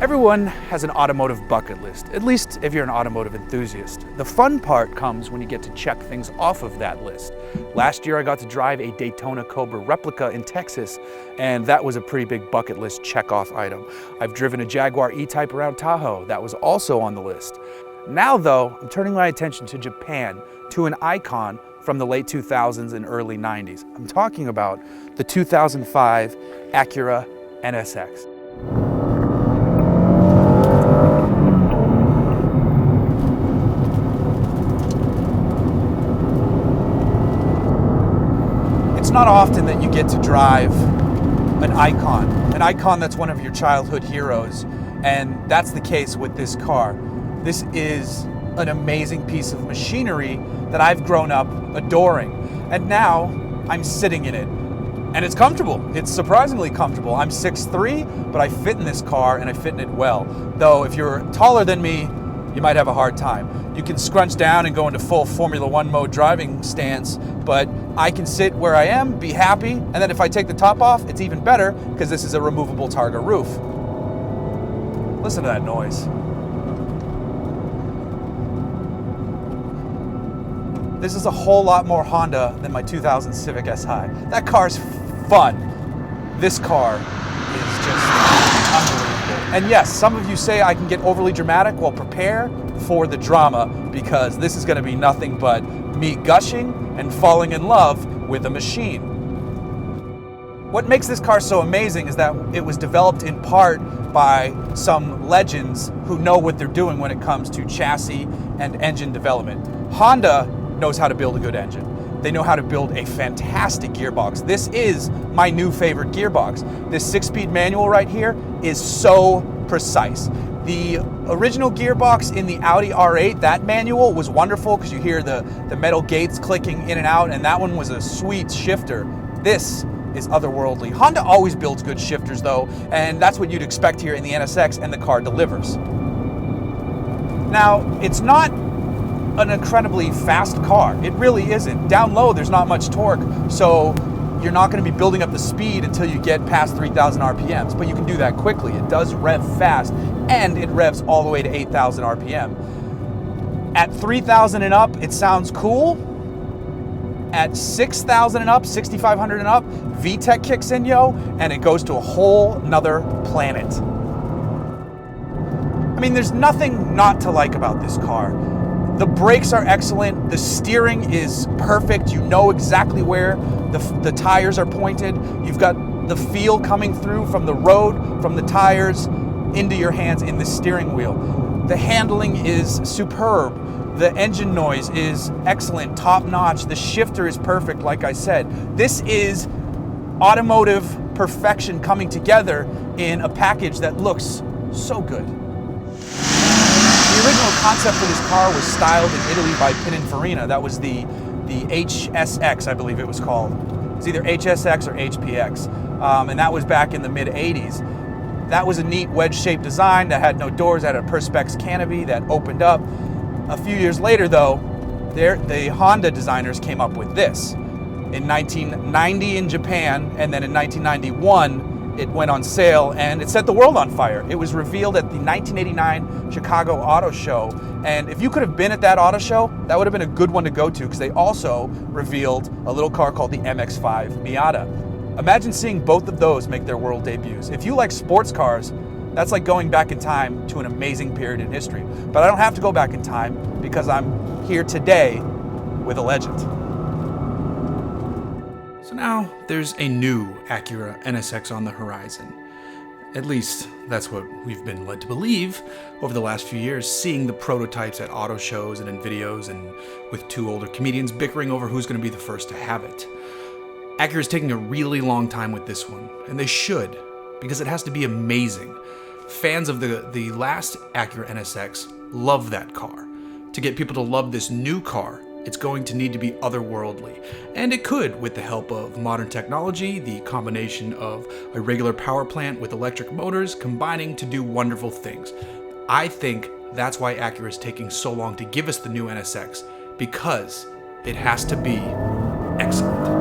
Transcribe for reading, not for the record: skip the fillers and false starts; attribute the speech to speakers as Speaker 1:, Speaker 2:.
Speaker 1: Everyone has an automotive bucket list, at least if you're an automotive enthusiast. The fun part comes when you get to check things off of that list. Last year I got to drive a Daytona Cobra replica in Texas, and that was a pretty big bucket list check-off item. I've driven a Jaguar E-Type around Tahoe. That was also on the list. Now though, I'm turning my attention to Japan, to an icon from the late 2000s and early 90s. I'm talking about the 2005 Acura NSX. It's not often that you get to drive an icon that's one of your childhood heroes, and that's the case with this car. This is an amazing piece of machinery that I've grown up adoring, and now I'm sitting in it. And it's comfortable. It's surprisingly comfortable. I'm 6'3", but I fit in this car and I fit in it well. Though if you're taller than me, you might have a hard time. You can scrunch down and go into full Formula One mode driving stance, but I can sit where I am, be happy, and then if I take the top off, it's even better because this is a removable Targa roof. Listen to that noise. This is a whole lot more Honda than my 2000 Civic Si. That car's fun. This car is just unbelievable. And yes, some of you say I can get overly dramatic. Well, prepare for the drama, because this is going to be nothing but me gushing and falling in love with a machine. What makes this car so amazing is that it was developed in part by some legends who know what they're doing when it comes to chassis and engine development. Honda knows how to build a good engine. They know how to build a fantastic gearbox. This is my new favorite gearbox. This 6-speed manual right here is so precise. The original gearbox in the Audi R8, that manual was wonderful because you hear the metal gates clicking in and out, and that one was a sweet shifter. This is otherworldly. Honda always builds good shifters though, and that's what you'd expect here in the NSX, and the car delivers. Now, it's not an incredibly fast car. It really isn't. Down low, there's not much torque, so you're not going to be building up the speed until you get past 3,000 RPMs, but you can do that quickly. It does rev fast, and it revs all the way to 8,000 RPM. At 3,000 and up, it sounds cool. At 6,000 and up, 6,500 and up, VTEC kicks in, yo, and it goes to a whole nother planet. I mean, there's nothing not to like about this car. The brakes are excellent, the steering is perfect, you know exactly where the tires are pointed, you've got the feel coming through from the road, from the tires, into your hands in the steering wheel. The handling is superb, the engine noise is excellent, top notch, the shifter is perfect, like I said. This is automotive perfection coming together in a package that looks so good. The original concept for this car was styled in Italy by Pininfarina. That was the HSX, I believe it was called. It's either HSX or HPX, and that was back in the mid-'80s. That was a neat wedge-shaped design that had no doors, that had a Perspex canopy that opened up. A few years later, though, the Honda designers came up with this. In 1990 in Japan, and then in 1991, it went on sale and it set the world on fire. It was revealed at the 1989 Chicago Auto Show. And if you could have been at that auto show, that would have been a good one to go to, because they also revealed a little car called the MX-5 Miata. Imagine seeing both of those make their world debuts. If you like sports cars, that's like going back in time to an amazing period in history. But I don't have to go back in time because I'm here today with a legend. So now there's a new Acura NSX on the horizon. At least that's what we've been led to believe over the last few years, seeing the prototypes at auto shows and in videos, and with two older comedians bickering over who's going to be the first to have it. Acura's taking a really long time with this one, and they should, because it has to be amazing. Fans of the last Acura NSX love that car. To get people to love this new car, it's going to need to be otherworldly. And it could, with the help of modern technology, the combination of a regular power plant with electric motors combining to do wonderful things. I think that's why Acura is taking so long to give us the new NSX, because it has to be excellent.